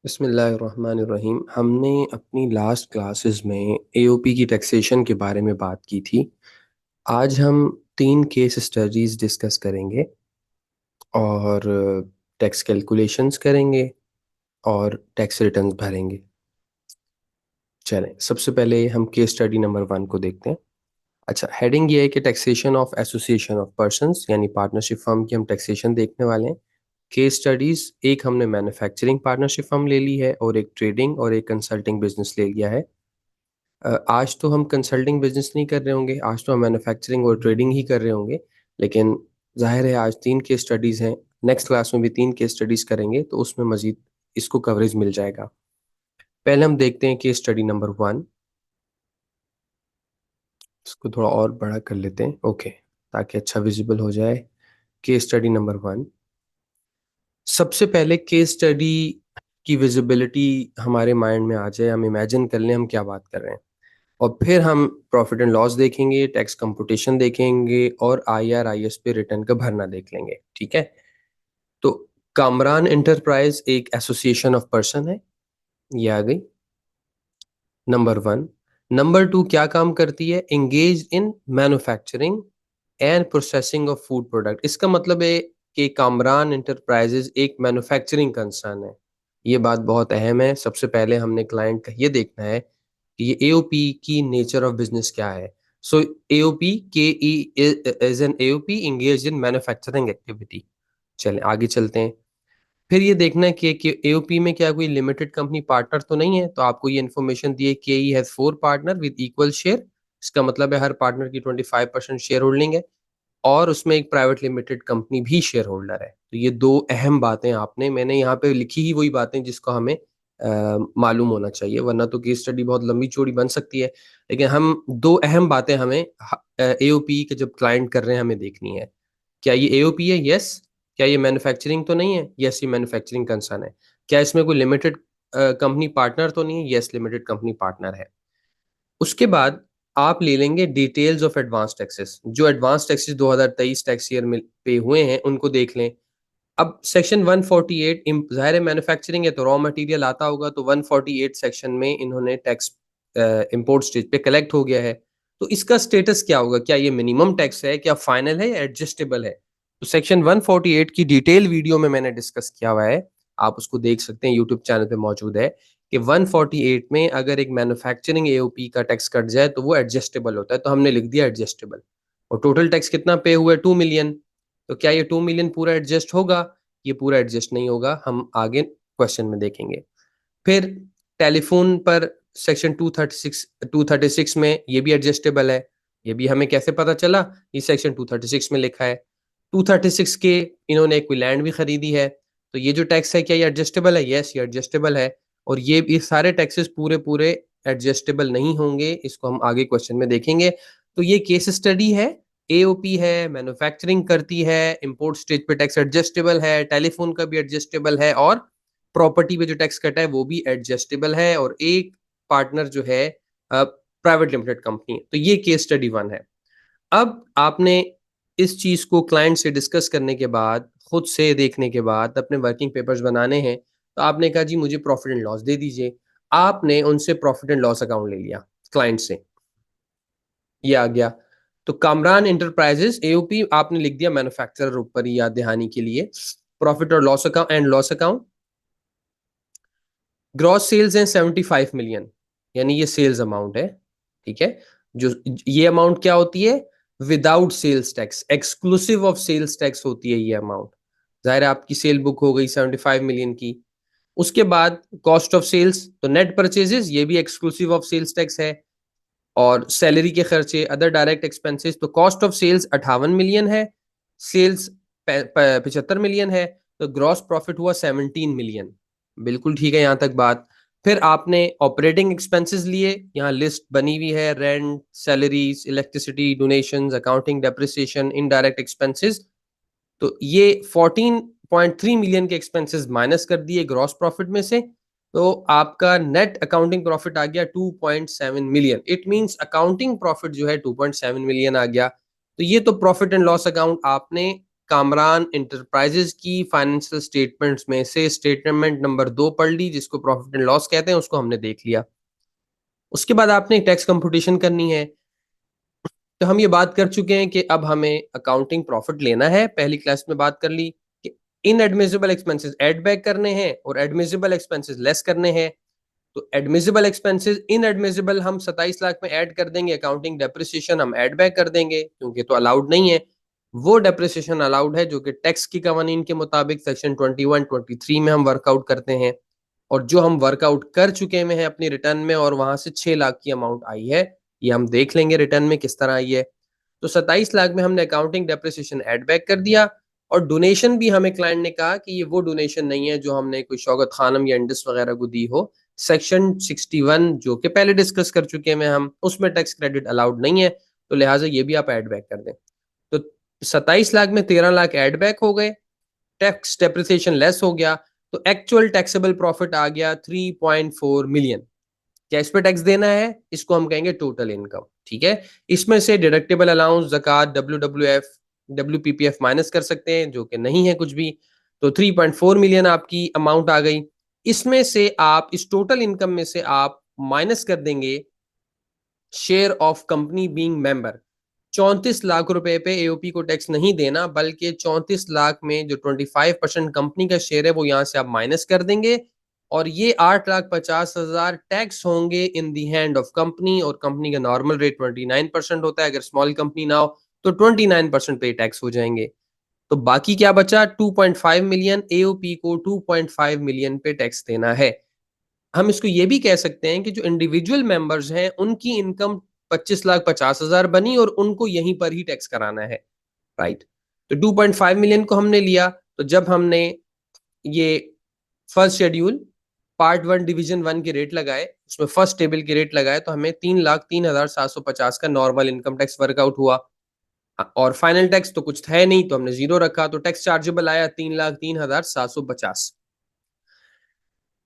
बिस्मिल्लाहिर्रहमानिर्रहीम। हमने अपनी लास्ट क्लासेस में एओपी की टैक्सेशन के बारे में बात की थी। आज हम 3 केस स्टडीज़ डिस्कस करेंगे और टैक्स कैलकुलेशंस करेंगे और टैक्स रिटर्न्स भरेंगे। चलें, सबसे पहले हम केस स्टडी नंबर 1 को देखते हैं। अच्छा, हेडिंग ये है कि taxation of association of persons यानी पार्टनरशिप फर्म की हम टैक्सेशन देखने वाले हैं। केस स्टडीज़, एक हमने मैन्युफैक्चरिंग पार्टनरशिप फर्म ले ली है और एक ट्रेडिंग और एक कंसल्टिंग बिजनेस ले लिया है। आज तो हम कंसल्टिंग बिजनेस नहीं कर रहे होंगे, आज तो हम मैन्युफैक्चरिंग और ट्रेडिंग ही कर रहे होंगे। लेकिन ज़ाहिर है आज 3 केस स्टडीज़ हैं, नेक्स्ट क्लास में भी 3 केस स्टडीज़ करेंगे तो उसमें मज़ीद इसको कवरेज मिल जाएगा। पहले हम देखते हैं केस स्टडी नंबर 1। इसको थोड़ा और बड़ा कर लेते हैं, ओके, ताकि अच्छा विजिबल हो जाए। केस स्टडी नंबर 1, सबसे पहले केस स्टडी की विजिबिलिटी हमारे माइंड में आ जाए, हम इमेजिन कर लें हम क्या बात कर रहे हैं। और फिर हम प्रॉफिट एंड लॉस देखेंगे, टैक्स कंप्यूटेशन देखेंगे और आईआरआईएस पे रिटर्न का भरना देख लेंगे। ठीक है, तो कामरान एंटरप्राइज एक एसोसिएशन ऑफ पर्सन है, ये आ गई नंबर 1। नंबर 2 क्या काम करती है? Engage in manufacturing and processing of food product. इसका मतलब है कि कामरान एंटरप्राइजेज एक मैन्युफैक्चरिंग कंसर्न है। ये बात बहुत अहम है। सबसे पहले हमने क्लाइंट का ये देखना है कि ये एओपी की नेचर ऑफ बिजनेस क्या है। सो एओपी के E is an AOP engage in manufacturing activity. चलें आगे चलते हैं। फिर ये देखना है कि एओपी में क्या कोई लिमिटेड कंपनी पार्टनर तो नहीं है। तो आपको ये इन्फॉर्मेशन दी है के E has 4 partner with equal share. इसका मतलब है हर पार्टनर की 25% शेयर होल्डिंग है और उसमें एक प्राइवेट लिमिटेड कंपनी भी शेयर होल्डर है। तो ये 2 अहम बातें आपने, मैंने यहाँ पे लिखी ही वही बातें जिसको हमें मालूम होना चाहिए, वरना तो केस स्टडी बहुत लंबी चौड़ी बन सकती है। लेकिन हम 2 अहम बातें हमें एओपी के जब क्लाइंट कर रहे हैं हमें देखनी है। क्या ये एओपी है? यस। क्या ये मैन्युफैक्चरिंग तो नहीं है? यस, ये मैन्युफैक्चरिंग कंसर्न है। क्या इसमें कोई लिमिटेड कंपनी पार्टनर तो नहीं है? यस, लिमिटेड कंपनी पार्टनर है। उसके बाद आप ले लेंगे डिटेल्स ऑफ एडवांस टैक्सेस। जो एडवांस टैक्सेस 2023 टैक्स ईयर में पे हुए हैं उनको देख लें। अब सेक्शन 148 ज़ाहिर है मैन्युफैक्चरिंग है तो रॉ मटेरियल आता होगा, तो 148 सेक्शन में इन्होंने टैक्स इंपोर्ट स्टेज पे कलेक्ट हो गया है। तो इसका स्टेटस क्या होगा? क्या ये मिनिमम टैक्स है, क्या फाइनल है या एडजस्टेबल है? तो सेक्शन 148 की डिटेल वीडियो में मैंने डिस्कस किया हुआ है, आप उसको देख सकते हैं, यूट्यूब चैनल पे मौजूद है कि 148 में अगर एक मैन्युफैक्चरिंग एओपी का टैक्स कट जाए तो वो एडजस्टेबल होता है, तो हमने लिख दिया एडजस्टेबल। और टोटल टैक्स कितना पे हुआ है? 2 मिलियन। तो क्या ये 2 मिलियन पूरा एडजस्ट होगा? ये पूरा एडजस्ट नहीं होगा, हम आगे क्वेश्चन में देखेंगे। फिर टेलीफोन पर सेक्शन 236 में ये भी एडजस्टेबल है। ये भी हमें कैसे पता चला? ये सेक्शन 236 में लिखा है। 236 के इन्होंने कोई लैंड भी खरीदी है, तो ये जो टैक्स है क्या ये एडजस्टेबल है? यस, ये एडजस्टेबल है। और ये सारे टैक्सेस पूरे पूरे एडजस्टेबल नहीं होंगे, इसको हम आगे क्वेश्चन में देखेंगे। तो ये केस स्टडी है, एओपी है, मैन्युफैक्चरिंग करती है, इंपोर्ट स्टेज पे टैक्स एडजस्टेबल है, टेलीफोन का भी एडजस्टेबल है और प्रॉपर्टी पे जो टैक्स कटा है वो भी एडजस्टेबल है, और एक पार्टनर जो है प्राइवेट लिमिटेड कंपनी है। तो ये केस स्टडी 1 है। अब आपने इस चीज को क्लाइंट से डिस्कस करने के बाद, खुद से देखने के बाद, अपने वर्किंग पेपर्स बनाने हैं, तो आपने कहा जी मुझे प्रॉफिट एंड लॉस दे दीजिए। आपने उनसे प्रॉफिट एंड लॉस अकाउंट ले लिया क्लाइंट से, ये आ गया। तो कामरान एंटरप्राइजेस एओपी आपने लिख दिया मैन्युफैक्चरर ऊपर, याद दहानी के लिए। प्रॉफिट और loss account and loss account, gross sales हैं 75 मिलियन, यानी ये सेल्स अमाउंट है। ठीक है, जो ये अमाउंट क्या होती है? Without sales tax, exclusive of sales tax होती है ये अमाउंट। जाहिर है आपकी सेल बुक हो गई 75 मिलियन की। उसके बाद कॉस्ट ऑफ सेल्स, तो नेट परचेजेस ये भी एक्सक्लूसिव ऑफ सेल्स टैक्स है। और सैलरी के खर्चे, अदर डायरेक्ट एक्सपेंसेस, तो कॉस्ट ऑफ सेल्स 58 मिलियन है, सेल्स 75 मिलियन है, तो ग्रॉस प्रॉफिट हुआ 17 मिलियन। बिल्कुल ठीक है यहाँ तक बात। फिर आपने ऑपरेटिंग एक्सपेंसेस लिए, यहाँ लिस्ट बनी हुई है, rent, salaries, electricity, donations, accounting, depreciation, indirect expenses. तो ये 14.3 मिलियन के एक्सपेंसेस माइनस कर दिए ग्रॉस प्रॉफिट में से, तो आपका नेट अकाउंटिंग प्रॉफिट आ गया 2.7 million. It means accounting profit जो है 2.7 मिलियन आ गया। तो ये तो प्रॉफिट एंड लॉस अकाउंट आपने कामरान इंटरप्राइजेज की फाइनेंशियल स्टेटमेंट्स में से स्टेटमेंट नंबर 2 पढ़ ली, जिसको प्रॉफिट एंड लॉस कहते हैं, उसको हमने देख लिया। उसके बाद आपने टैक्स कंप्यूटेशन करनी है। तो हम ये बात कर चुके हैं कि अब हमें अकाउंटिंग प्रॉफिट लेना है। पहली क्लास में बात कर ली कि इनएडमिसिबल एक्सपेंसेस ऐड बैक करने हैं और एडमिसिबल एक्सपेंसेस लेस करने हैं। तो एडमिसिबल एक्सपेंसेस इनएडमिसिबल हम 27 लाख में ऐड कर देंगे, अकाउंटिंग डेप्रिसिएशन हम ऐड बैक कर देंगे क्योंकि तो अलाउड नहीं है। वो डेप्रिसिएशन अलाउड है जो कि टैक्स की कवानीन के मुताबिक सेक्शन 21 23 में हम वर्कआउट करते हैं, और जो हम वर्कआउट कर चुके हैं अपनी रिटर्न में, और वहां से 6 लाख की अमाउंट आई है, ये हम देख लेंगे रिटर्न में किस तरह आई है। तो 27 लाख में हमने अकाउंटिंग डेप्रिसिएशन ऐड बैक कर दिया, और डोनेशन भी हमें क्लाइंट ने कहा कि ये वो डोनेशन नहीं है जो हमने कोई शौकत खानम या इंडस वगैरह को दी हो। सेक्शन 61 जो कि पहले डिस्कस कर चुके हैं हम, उसमें टैक्स क्रेडिट अलाउड नहीं है, तो लिहाजा ये भी आप ऐड बैक कर दें। तो 27 लाख में 13 लाख ऐड बैक हो गए, टैक्स डेप्रिसिएशन लेस हो गया, तो एक्चुअल टैक्सेबल प्रॉफिट आ गया 3.4 मिलियन। क्या इस पे टैक्स देना है? इसको हम कहेंगे टोटल इनकम। ठीक है, इसमें से डिडक्टेबल अलाउंस, ज़कात, डब्ल्यूडब्ल्यूएफ, डब्ल्यूपीपीएफ माइनस कर सकते हैं जो कि नहीं है कुछ भी। तो 3.4 मिलियन आपकी अमाउंट आ गई। इसमें से आप इस टोटल इनकम में से आप माइनस कर देंगे share of company being member. 34 lakh रुपए पे एओपी को टैक्स नहीं देना, बल्कि 34 लाख में जो 25% कंपनी का शेयर है वो यहां से आप माइनस कर देंगे, और ये 8,50,000 टैक्स होंगे इन दी हैंड ऑफ कंपनी, और कंपनी का नॉर्मल रेट 29% होता है। अगर स्मॉल कंपनी ना हो तो 29% पे टैक्स हो जाएंगे। तो बाकी क्या बचा? 2.5 मिलियन, एओपी को 2.5 मिलियन पे टैक्स देना है। हम इसको ये भी कह सकते हैं कि जो इंडिविजुअल मेंबर्स हैं उनकी इनकम 25,50,000 बनी और उनको यहीं पर ही टैक्स कराना है, राइट। तो 2.5 मिलियन को हमने लिया। तो जब हमने ये फर्स्ट शेड्यूल पार्ट 1 डिवीजन 1 के रेट लगाए, उसमें फर्स्ट टेबल के रेट लगाए, तो हमें 3,03,750 का नॉर्मल इनकम टैक्स वर्कआउट हुआ। और फाइनल टैक्स तो कुछ है नहीं, तो हमने जीरो रखा, तो टैक्स चार्जेबल आया 3,03,750।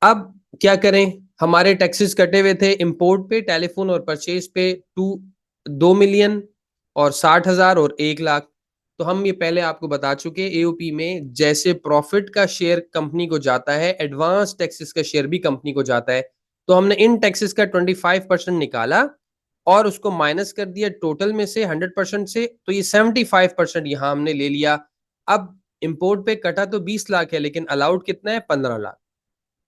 अब क्या करें? हमारे टैक्सेस कटे हुए थे इंपोर्ट पे, टेलीफोन और परचेज पे 2 मिलियन और 60,000 और 1 लाख। तो हम ये पहले आपको बता चुके, एओपी में जैसे प्रॉफिट का शेयर कंपनी को जाता है, एडवांस टैक्सेस का शेयर भी कंपनी को जाता है। तो हमने इन टैक्सेस का 25% निकाला और उसको माइनस कर दिया टोटल में से 100% से, तो ये 75% यहाँ हमने ले लिया। अब इंपोर्ट पे कटा तो 20 लाख है, लेकिन अलाउड कितना है? 15 लाख।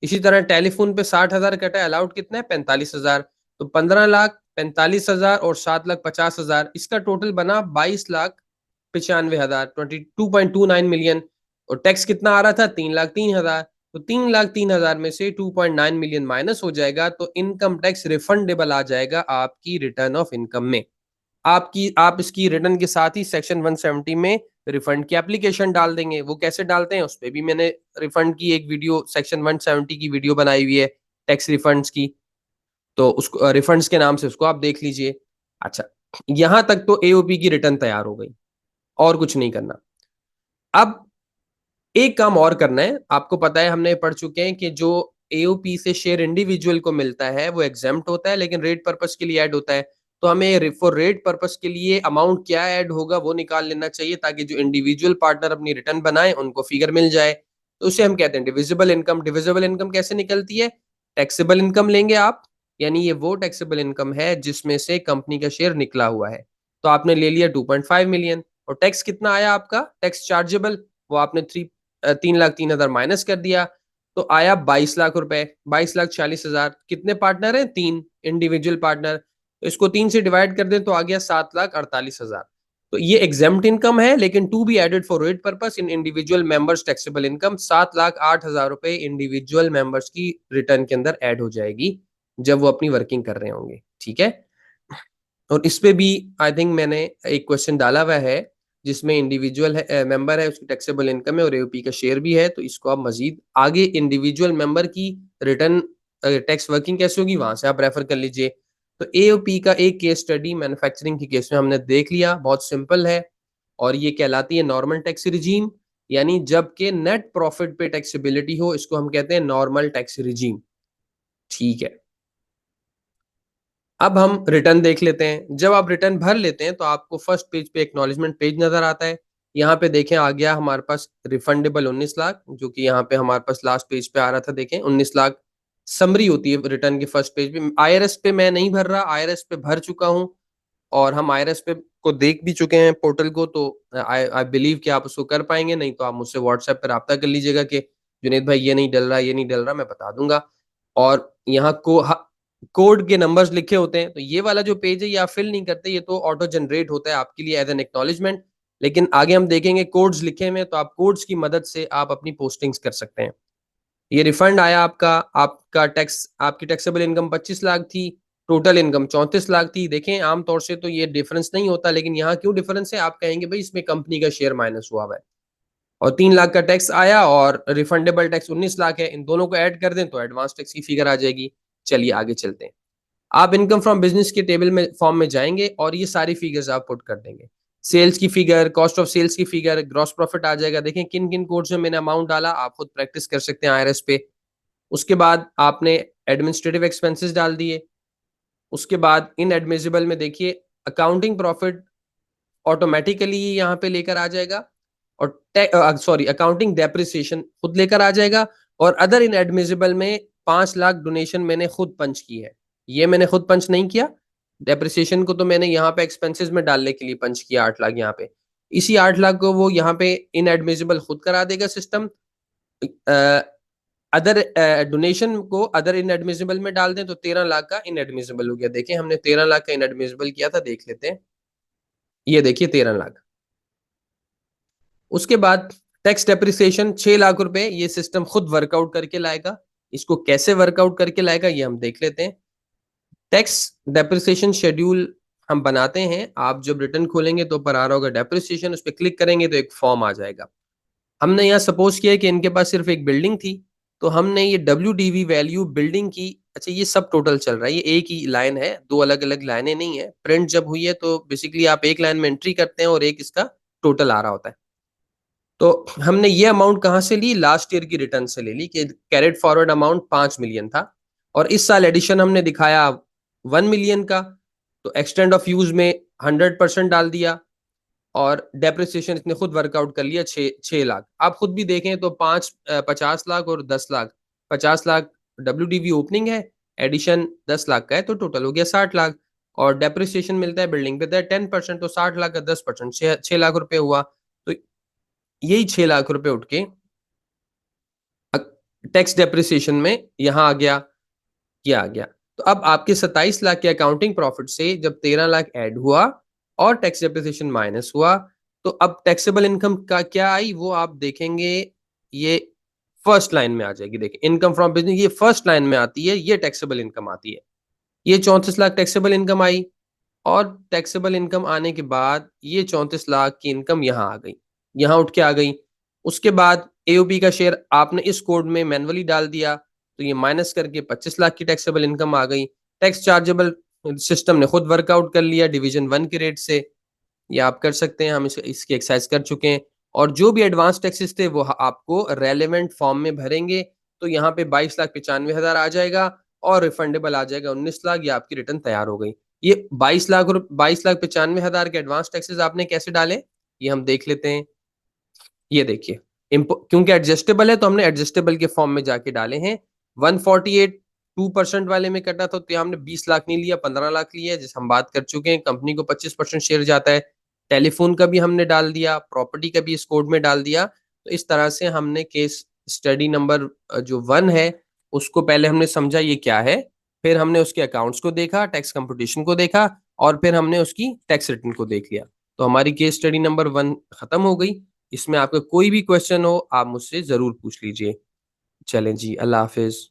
इसी तरह टेलीफोन पे 60,000 कटा है, अलाउड कितना है? 45,000। तो 15 लाख, 45,000 और 7,50,000, इसका टोटल बना 22,95,000, 22.29 मिलियन। और टैक्स कितना आ रहा था? 3,03,000। तो 3,03,000 में से 2.9 मिलियन माइनस हो जाएगा, तो इनकम टैक्स रिफंडेबल आ जाएगा आपकी रिटर्न ऑफ इनकम में। आप इसकी रिटर्न के साथ ही सेक्शन 170 में रिफंड की एप्लीकेशन डाल देंगे। वो कैसे डालते हैं उस पर भी मैंने रिफंड की एक वीडियो, सेक्शन 170 की वीडियो बनाई हुई है, टैक्स रिफंड्स की। तो उसको रिफंड्स के नाम से उसको आप देख लीजिए। अच्छा, यहां तक तो एओपी की रिटर्न तैयार हो गई, और कुछ नहीं करना। अब एक काम और करना है। आपको पता है, हमने पढ़ चुके हैं कि जो एओपी से शेयर इंडिविजुअल को मिलता है वो एग्जेम्प्ट होता है, लेकिन रेट पर्पस के लिए ऐड होता है। तो हमें फॉर रेट पर्पस के लिए अमाउंट क्या ऐड होगा वो निकाल लेना चाहिए, ताकि जो इंडिविजुअल पार्टनर अपनी रिटर्न बनाए उनको फिगर मिल जाए। तो उसे हम कहते हैं डिविजिबल इनकम। डिविजिबल इनकम कैसे निकलती है? टैक्सेबल इनकम लेंगे आप, यानी ये वो टैक्सेबल इनकम है जिसमें से कंपनी का शेयर निकला हुआ है। तो आपने ले लिया 2.5 मिलियन, और टैक्स कितना आया आपका? टैक्स चार्जेबल, वो आपने 3,03,000 माइनस कर दिया, तो आया 22 लाख रुपए। 22,40,000। कितने पार्टनर हैं? 3 इंडिविजुअल पार्टनर। तो इसको 3 से डिवाइड कर दें तो आ गया 7,48,000। तो ये एग्जेम्प्ट इनकम है, लेकिन to be added for rate purpose in individual members taxable income 7,08,000 रुपए इंडिविजुअल मेंबर्स की रिटर्न के अंदर ऐड हो जाएगी जब वो अपनी वर्किंग कर रहे होंगे। ठीक है, और इस पे भी आई थिंक मैंने एक क्वेश्चन डाला हुआ है जिसमें इंडिविजुअल है मेंबर है, उसकी टैक्सेबल इनकम है और एओपी का शेयर भी है। तो इसको आप मजीद आगे इंडिविजुअल मेंबर की रिटर्न टैक्स वर्किंग कैसे होगी वहां से आप रेफर कर लीजिए। तो एओपी का एक केस स्टडी मैन्युफैक्चरिंग के केस में हमने देख लिया, बहुत सिंपल है, और ये कहलाती है नॉर्मल टैक्स रिजीम, यानी जबकि नेट प्रॉफिट पे टैक्सेबिलिटी हो, इसको हम कहते हैं नॉर्मल टैक्स रिजीम। ठीक है, अब हम रिटर्न देख लेते हैं। जब आप रिटर्न भर लेते हैं तो आपको फर्स्ट पेज पे एक्नॉलेजमेंट पेज नजर आता है। यहाँ पे देखें आ गया हमारे पास रिफंडेबल 19 लाख, जो कि यहाँ पे हमारे पास लास्ट पेज पे आ रहा था। देखें 19 लाख समरी होती है रिटर्न के फर्स्ट पेज पे। आईआरएस पे मैं नहीं भर रहा, आईआरएस पे भर चुका हूँ और हम आईआरएस पे को देख भी चुके हैं पोर्टल को, तो आई आई बिलीव कि आप उसको कर पाएंगे। नहीं तो आप मुझसे व्हाट्सएप पर रब्ता कर लीजिएगा कि जुनेद भाई ये नहीं डल रहा, ये नहीं डल रहा, मैं बता दूंगा। और यहाँ कोड के नंबर्स लिखे होते हैं, तो ये वाला जो पेज है ये आप फिल नहीं करते, ये तो ऑटो जनरेट होता है आपके लिए एज एन एक्नॉलेजमेंट। लेकिन आगे हम देखेंगे कोड्स लिखे हुए, तो आप कोड्स की मदद से आप अपनी पोस्टिंग्स कर सकते हैं। ये रिफंड आया आपका, आपका टैक्स, आपकी टैक्सेबल इनकम 25 लाख थी, टोटल इनकम 34 लाख थी। देखें आमतौर से तो ये डिफरेंस नहीं होता, लेकिन यहाँ क्यों डिफरेंस है, आप कहेंगे भाई इसमें कंपनी का शेयर माइनस हुआ है। और 3 लाख का टैक्स आया और रिफंडेबल टैक्स 19 लाख है, इन दोनों को ऐड कर दें तो एडवांस टैक्स की फिगर आ जाएगी। चलिए आगे चलते हैं। आप इनकम फ्रॉम बिजनेस के टेबल में फॉर्म में जाएंगे और ये सारी फिगर्स आप पुट कर देंगे। सेल्स की फिगर, कॉस्ट ऑफ सेल्स की फिगर, ग्रॉस प्रॉफिट आ जाएगा। देखें किन किन कोड्स में मैंने अमाउंट डाला, आप खुद प्रैक्टिस कर सकते हैं आईआरएस पे। उसके बाद आपने एडमिनिस्ट्रेटिव एक्सपेंसेस डाल दिए। उसके बाद इन एडमिसिबल में देखिए अकाउंटिंग प्रॉफिट ऑटोमेटिकली यहाँ पे लेकर आ जाएगा, और सॉरी अकाउंटिंग डेप्रिसिएशन खुद लेकर आ जाएगा। और अदर इन एडमिसिबल में 5 लाख डोनेशन मैंने खुद पंच की है, ये मैंने खुद पंच नहीं किया। डेप्रिसिएशन को तो मैंने यहाँ पे एक्सपेंसेस में डालने के लिए पंच किया 8 लाख यहाँ पे। इसी 8 लाख को वो यहाँ पे इन एडमिसिबल खुद करा देगा सिस्टम। अदर डोनेशन को अदर इनएडमिसिबल में डाल दें तो 13 लाख का इनएडमिसिबल हो गया। देखें हमने 13 लाख का इनएडमिसिबल किया था, देख लेते हैं। ये देखिए 13 लाख। उसके बाद टैक्स डेप्रिसिएशन 6 लाख रुपए ये सिस्टम खुद वर्कआउट करके लाएगा। इसको कैसे वर्कआउट करके लाएगा ये हम देख लेते हैं। टैक्स डेप्रिसिएशन शेड्यूल हम बनाते हैं, आप जब रिटर्न खोलेंगे तो ऊपर आ रहा होगा डेप्रिसिएशन, उस पर क्लिक करेंगे तो एक फॉर्म आ जाएगा। हमने यहाँ सपोज किया कि इनके पास सिर्फ एक बिल्डिंग थी, तो हमने ये WDV वैल्यू बिल्डिंग की, अच्छा ये सब टोटल चल रहा है, ये एक ही लाइन है, दो अलग अलग लाइनें नहीं है। प्रिंट जब हुई है तो बेसिकली आप एक लाइन में एंट्री करते हैं और एक इसका टोटल आ रहा होता है। तो हमने ये अमाउंट कहाँ से ली, लास्ट ईयर की रिटर्न से ले ली कि कैरेट फॉरवर्ड अमाउंट 5 मिलियन था और इस साल एडिशन हमने दिखाया 1 मिलियन का, तो एक्सटेंड ऑफ यूज में 100% डाल दिया और डेप्रिसिएशन इसने खुद वर्कआउट कर लिया 6 लाख। आप खुद भी देखें तो 50 लाख और 10 लाख, 50 लाख WDV ओपनिंग है, एडिशन 10 लाख का है, तो टोटल हो गया 60 लाख। और डेप्रिसिएशन मिलता है बिल्डिंग पे 10%, तो 60 लाख का 10% 6 लाख रुपए हुआ। तो यही 6 लाख रुपए उठ के टैक्स डेप्रिसिएशन में यहाँ आ गया, किया आ गया। तो अब आपके 27 लाख के अकाउंटिंग प्रॉफिट से जब 13 लाख ऐड हुआ और टैक्स डेप्रिसिएशन माइनस हुआ, तो अब टैक्सेबल इनकम का क्या आई वो आप देखेंगे। ये फर्स्ट लाइन में आ जाएगी। देखिए इनकम फ्रॉम बिजनेस ये फर्स्ट लाइन में आती है, ये टैक्सेबल इनकम आती है। ये 34 लाख टैक्सेबल इनकम आई और टैक्सेबल इनकम आने के बाद ये 34 लाख की इनकम यहाँ आ गई, यहाँ उठ के आ गई। उसके बाद AOP का शेयर आपने इस कोड में मैनुअली डाल दिया, तो ये माइनस करके 25 लाख की टैक्सेबल इनकम आ गई। टैक्स चार्जेबल सिस्टम ने खुद वर्कआउट कर लिया डिवीजन 1 के रेट से, ये आप कर सकते हैं, हम इसकी एक्सरसाइज कर चुके हैं। और जो भी एडवांस टैक्सेस थे वो आपको रेलेवेंट फॉर्म में भरेंगे, तो यहाँ पे 22,95,000 आ जाएगा और रिफंडेबल आ जाएगा 19 लाख, ये आपकी रिटर्न तैयार हो गई। ये 22,95,000 के एडवांस टैक्सेस आपने कैसे डाले ये हम देख लेते हैं। ये देखिए क्योंकि एडजस्टेबल है तो हमने एडजस्टेबल के फॉर्म में जाके डाले हैं। 148 2% वाले में कटा था, तो हमने 20 लाख नहीं लिया, 15 लाख लिया, जिसे हम बात कर चुके हैं। कंपनी को 25% शेयर जाता है। टेलीफोन का भी हमने डाल दिया, प्रॉपर्टी का भी इस कोड में डाल दिया। तो इस तरह से हमने केस स्टडी नंबर जो 1 है उसको पहले हमने समझा ये क्या है, फिर हमने उसके अकाउंट्स को देखा, टैक्स कंप्यूटेशन को देखा और फिर हमने उसकी टैक्स रिटर्न को देख लिया। तो हमारी केस स्टडी नंबर 1 खत्म हो गई। इसमें आपका कोई भी क्वेश्चन हो आप मुझसे जरूर पूछ लीजिए। चलें जी, अल्लाह हाफिज।